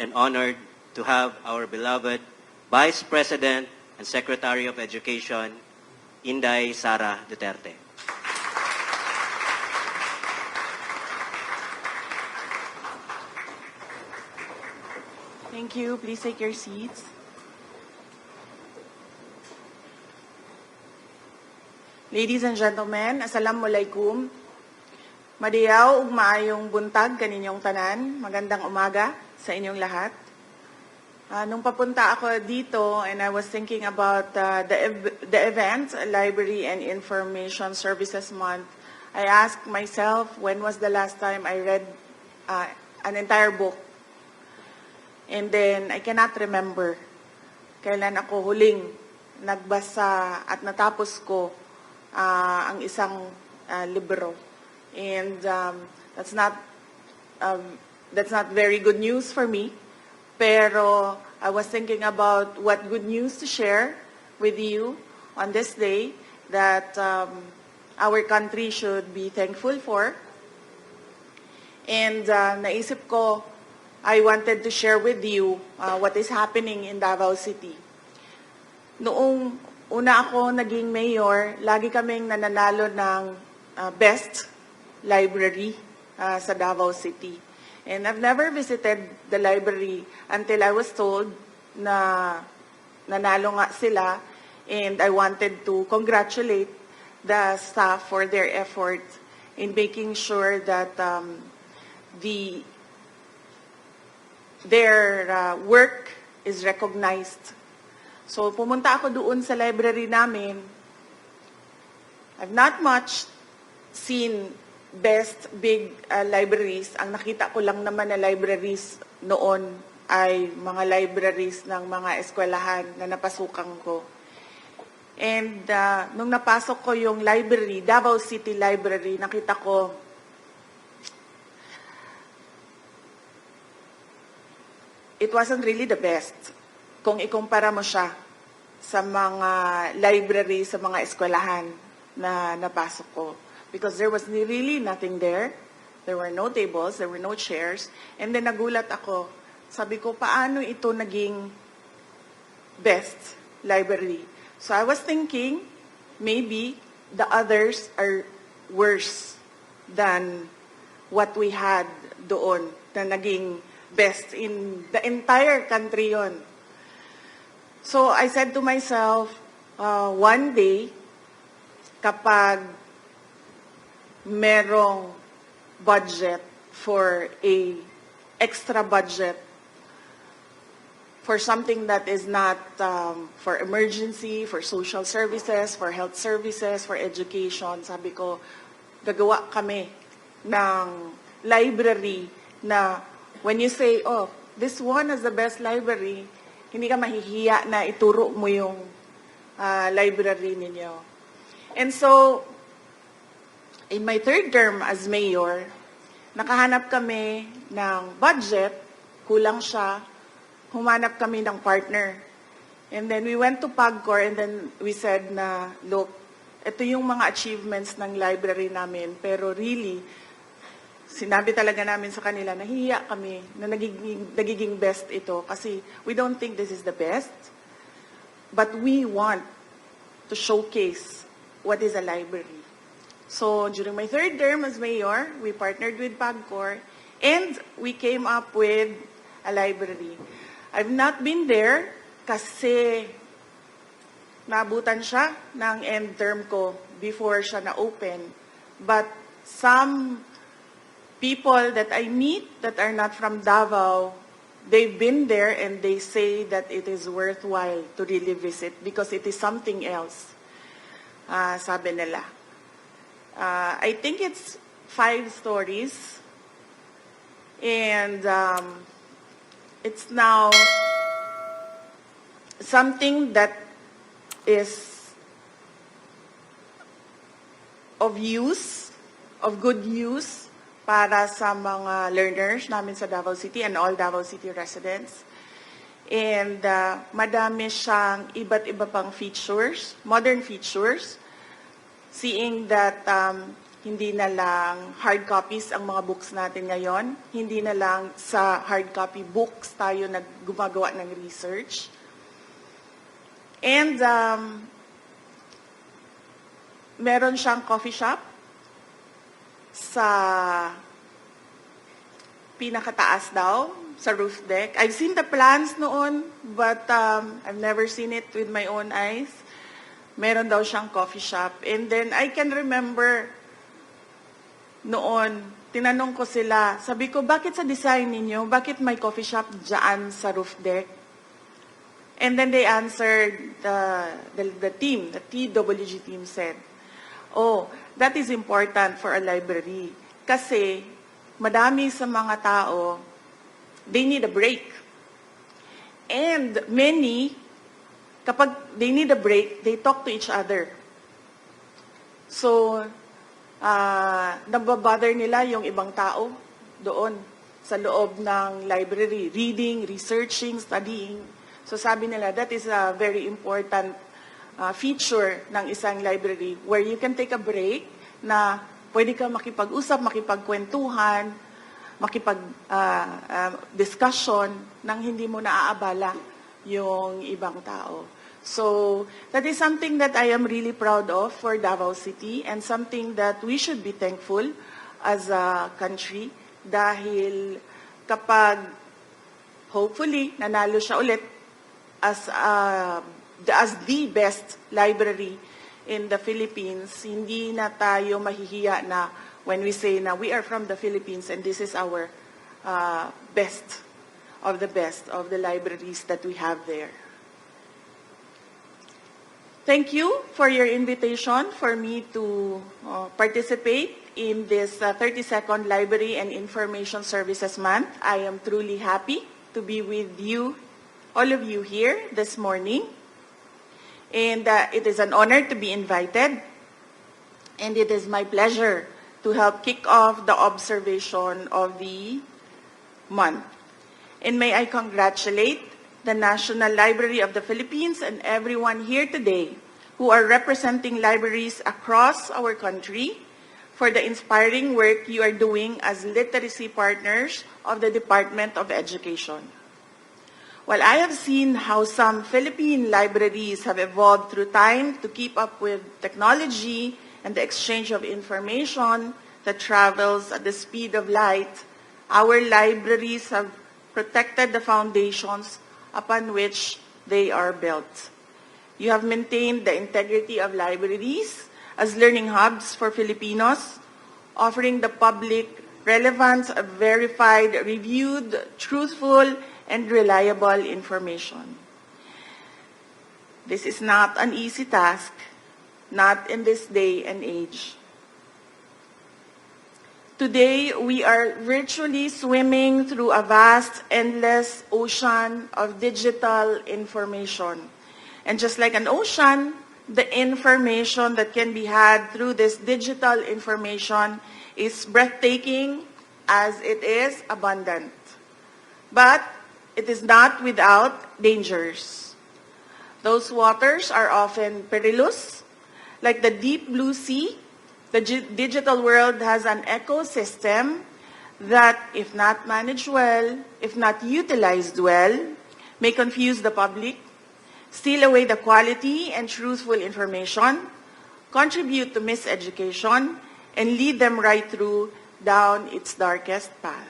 and honored to have our beloved Vice President and Secretary of Education, Inday Sara Duterte. Thank you. Please take your seats. Ladies and gentlemen, assalamualaikum. Madiyaw ug maayong buntag kaninyong tanan. Magandang umaga sa inyong lahat. Nung papunta ako dito and I was thinking about the event, Library and Information Services Month, I asked myself when was the last time I read an entire book. And then I cannot remember kailan ako huling nagbasa at natapos ko ang isang libro. And that's not very good news for me. Pero I was thinking about what good news to share with you on this day that our country should be thankful for. And naisip ko, I wanted to share with you what is happening in Davao City. Noong una ako naging mayor, lagi kaming nananalo ng best library sa Davao City. And I've never visited the library until I was told na nanalo nga sila, and I wanted to congratulate the staff for their effort in making sure that their work is recognized. So pumunta ako doon sa library namin. I've not much seen best big libraries. Ang nakita ko lang naman na libraries noon ay mga libraries ng mga eskwelahan na napasukan ko. And nung napasok ko yung library, Davao City Library, nakita ko it wasn't really the best kung ikumpara mo siya sa mga library, sa mga eskwelahan na napasok ko. Because there was really nothing there. There were no tables, there were no chairs. And then nagulat ako. Sabi ko, paano ito naging best library? So I was thinking, maybe the others are worse than what we had doon na naging best in the entire country yon. So I said to myself, one day, kapag merong budget for a extra budget for something that is not for emergency, for social services, for health services, for education, sabi ko, gagawa kami ng library na when you say, oh, this one is the best library, hindi ka mahihiya na ituro mo yung library ninyo. And so, in my third term as mayor, nakahanap kami ng budget, kulang siya, humanap kami ng partner. And then we went to PAGCOR and then we said na, look, ito yung mga achievements ng library namin, pero really, sinabi talaga namin sa kanila, nahihiya kami na nagiging best ito kasi we don't think this is the best, but we want to showcase what is a library. So during my third term as mayor, we partnered with PAGCOR and we came up with a library. I've not been there kasi naabutan siya ng end term ko before siya na-open. But some people that I meet that are not from Davao, they've been there and they say that it is worthwhile to really visit because it is something else, sabi nila. I think it's 5 stories and it's now something that is of use, of good use para sa mga learners namin sa Davao City and all Davao City residents. And madami siyang iba't iba pang features, modern features, seeing that Hindi na lang hard copies ang mga books natin ngayon. Hindi na lang sa hard copy books tayo gumagawa ng research. And meron siyang coffee shop sa pinakataas daw, sa roof deck. I've seen the plans noon, but I've never seen it with my own eyes. Meron daw siyang coffee shop. And then I can remember noon, tinanong ko sila, sabi ko, bakit sa design ninyo, bakit may coffee shop dyan sa roof deck? And then they answered, the team, the TWG team said, oh, that is important for a library. Kasi, madami sa mga tao, they need a break. And many, kapag they need a break, they talk to each other. So, nababother nila yung ibang tao doon sa loob ng library, reading, researching, studying. So sabi nila, that is a very important feature ng isang library where you can take a break na pwede ka makipag-usap, makipagkwentuhan, makipag-discussion nang hindi mo naaabala yung ibang tao. So that is something that I am really proud of for Davao City and something that we should be thankful as a country dahil kapag hopefully nanalo siya ulit as the best library in the Philippines, hindi na tayo mahihiya na when we say na we are from the Philippines and this is our best of the libraries that we have there. Thank you for your invitation for me to participate in this 32nd Library and Information Services Month. I am truly happy to be with you, all of you here this morning. And it is an honor to be invited. And it is my pleasure to help kick off the observation of the month. And may I congratulate the National Library of the Philippines and everyone here today who are representing libraries across our country for the inspiring work you are doing as literacy partners of the Department of Education. While I have seen how some Philippine libraries have evolved through time to keep up with technology and the exchange of information that travels at the speed of light, our libraries have protected the foundations upon which they are built. You have maintained the integrity of libraries as learning hubs for Filipinos, offering the public relevant, verified, reviewed, truthful, and reliable information. This is not an easy task, not in this day and age. Today, we are virtually swimming through a vast, endless ocean of digital information. And just like an ocean, the information that can be had through this digital information is breathtaking as it is abundant. But it is not without dangers. Those waters are often perilous, like the deep blue sea. The digital world has an ecosystem that, if not managed well, if not utilized well, may confuse the public, steal away the quality and truthful information, contribute to miseducation, and lead them right through down its darkest path.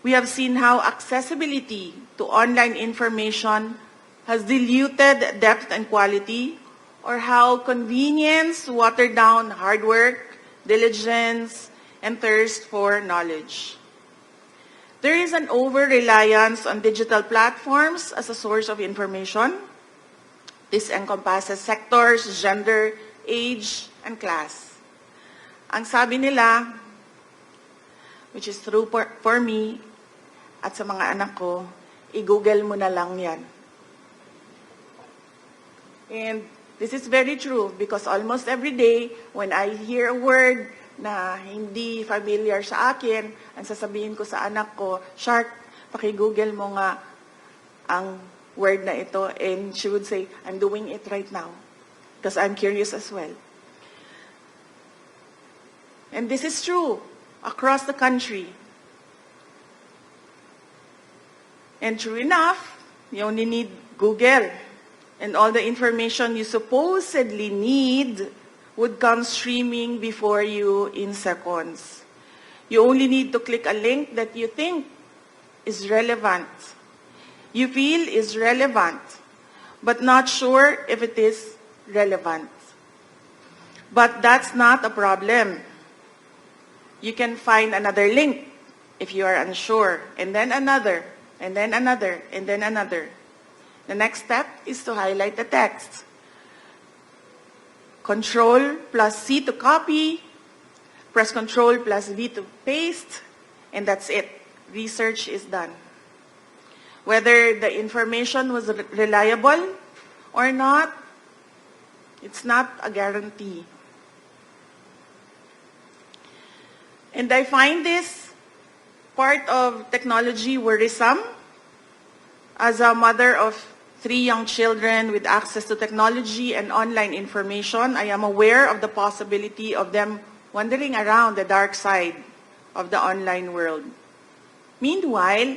We have seen how accessibility to online information has diluted depth and quality, or how convenience watered down hard work, diligence, and thirst for knowledge. There is an over-reliance on digital platforms as a source of information. This encompasses sectors, gender, age, and class. Ang sabi nila, which is true for me at sa mga anak ko, i-google mo na lang yan. And this is very true because almost every day when I hear a word na hindi familiar sa akin, ang sasabihin ko sa anak ko, Shark, paki-google mo nga ang word na ito. And she would say, I'm doing it right now because I'm curious as well. And this is true across the country. And true enough, you only need Google, and all the information you supposedly need would come streaming before you in seconds. You only need to click a link that you think is relevant, you feel is relevant, but not sure if it is relevant. But that's not a problem. You can find another link if you are unsure, and then another, and then another, and then another. The next step is to highlight the text. Control plus C to copy, press Control plus V to paste, and that's it. Research is done. Whether the information was reliable or not, it's not a guarantee. And I find this part of technology worrisome. As a mother of 3 young children with access to technology and online information, I am aware of the possibility of them wandering around the dark side of the online world. Meanwhile,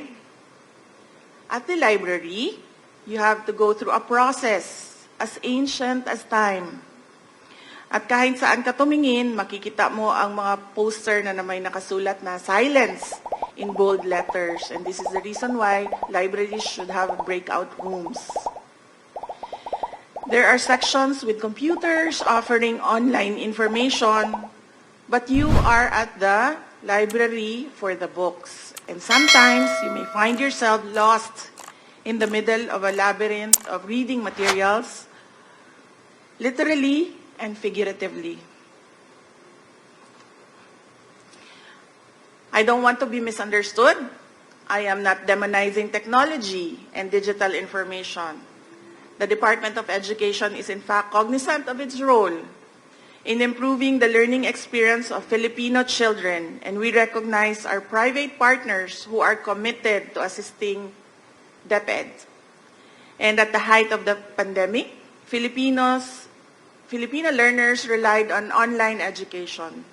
at the library, you have to go through a process as ancient as time. At kahit saan ka tumingin, makikita mo ang mga poster na may nakasulat na silence in bold letters. And this is the reason why libraries should have breakout rooms. There are sections with computers offering online information, but you are at the library for the books. And sometimes you may find yourself lost in the middle of a labyrinth of reading materials, literally and figuratively. I don't want to be misunderstood. I am not demonizing technology and digital information. The Department of Education is in fact cognizant of its role in improving the learning experience of Filipino children, and we recognize our private partners who are committed to assisting DepEd. And at the height of the pandemic, Filipino learners relied on online education.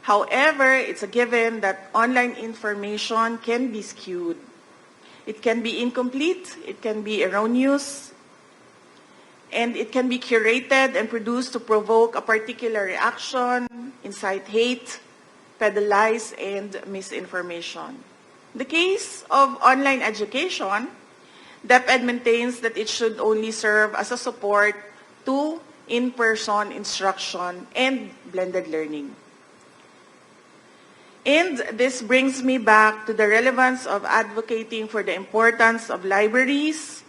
However, it's a given that online information can be skewed. It can be incomplete, it can be erroneous, and it can be curated and produced to provoke a particular reaction, incite hate, peddleize, and misinformation. In the case of online education, DepEd maintains that it should only serve as a support to in-person instruction and blended learning. And this brings me back to the relevance of advocating for the importance of libraries,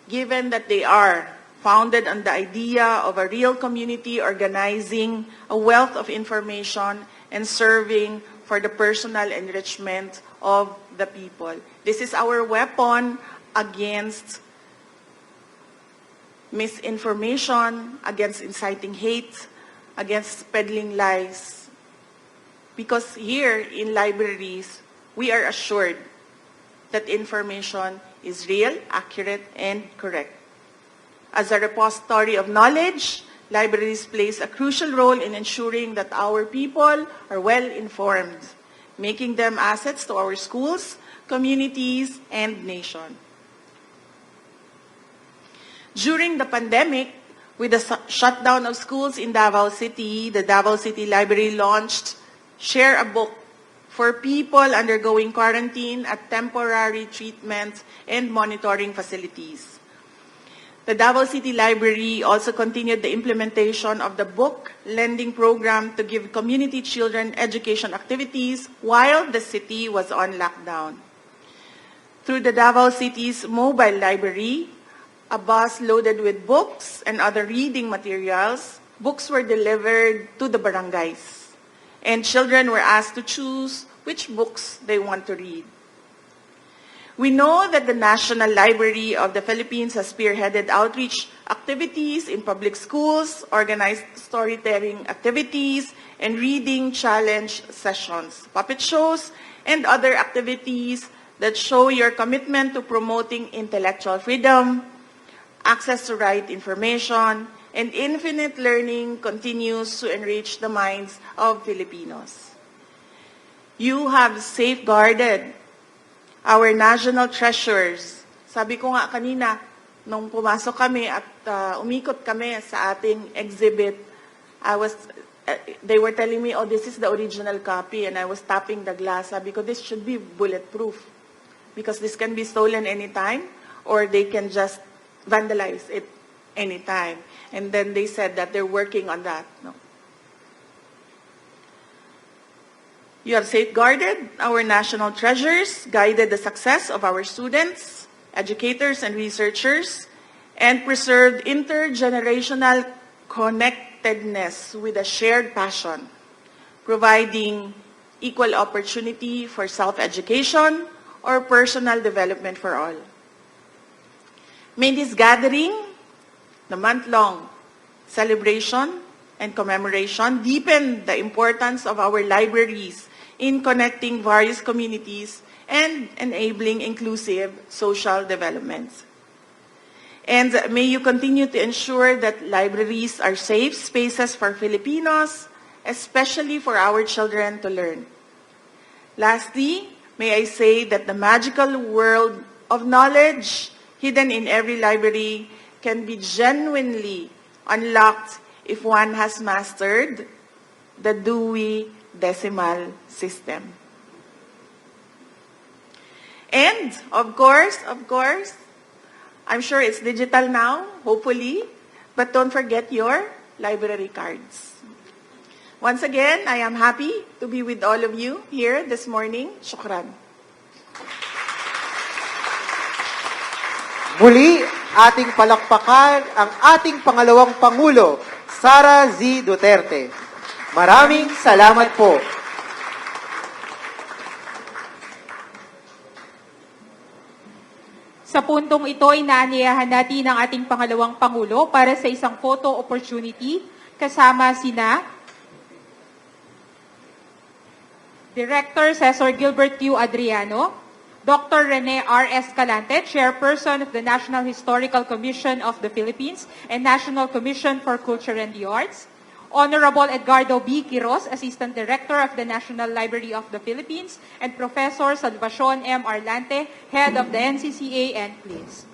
given that they are founded on the idea of a real community organizing a wealth of information and serving for the personal enrichment of the people. This is our weapon against misinformation, against inciting hate, against peddling lies. Because here in libraries, we are assured that information is real, accurate, and correct. As a repository of knowledge, libraries plays a crucial role in ensuring that our people are well informed, making them assets to our schools, communities, and nation. During the pandemic, with the shutdown of schools in Davao City, the Davao City Library launched Share a Book for people undergoing quarantine at temporary treatment and monitoring facilities. The Davao City Library also continued the implementation of the book lending program to give community children education activities while the city was on lockdown. Through the Davao City's mobile library, a bus loaded with books and other reading materials, books were delivered to the barangays, and children were asked to choose which books they want to read. We know that the National Library of the Philippines has spearheaded outreach activities in public schools, organized storytelling activities, and reading challenge sessions, puppet shows, and other activities that show your commitment to promoting intellectual freedom, access to right information, and infinite learning continues to enrich the minds of Filipinos. You have safeguarded our national treasures. Sabi ko nga kanina, nung pumasok kami at umikot kami sa ating exhibit, they were telling me, oh, this is the original copy, and I was tapping the glass. Sabi ko, this should be bulletproof because this can be stolen anytime or they can just vandalize it anytime. And then they said that they're working on that. No? You have safeguarded our national treasures, guided the success of our students, educators, and researchers, and preserved intergenerational connectedness with a shared passion, providing equal opportunity for self-education or personal development for all. May this gathering, the month-long celebration and commemoration, deepen the importance of our libraries in connecting various communities and enabling inclusive social developments. And may you continue to ensure that libraries are safe spaces for Filipinos, especially for our children to learn. Lastly, may I say that the magical world of knowledge hidden in every library can be genuinely unlocked if one has mastered the Dewey Decimal System. And, of course, I'm sure it's digital now, hopefully, but don't forget your library cards. Once again, I am happy to be with all of you here this morning. Shukran. Muli, ating palakpakan ang ating pangalawang Pangulo, Sara Z. Duterte. Maraming salamat po. Sa puntong ito, inaanyayahan natin ang ating pangalawang Pangulo para sa isang photo opportunity kasama sina Director Cesar Gilbert Q. Adriano, Dr. Rene R. Escalante, Chairperson of the National Historical Commission of the Philippines and National Commission for Culture and the Arts, Honorable Edgardo B. Quiros, Assistant Director of the National Library of the Philippines, and Professor Salvacion M. Arlante, Head of the NCCA, and please.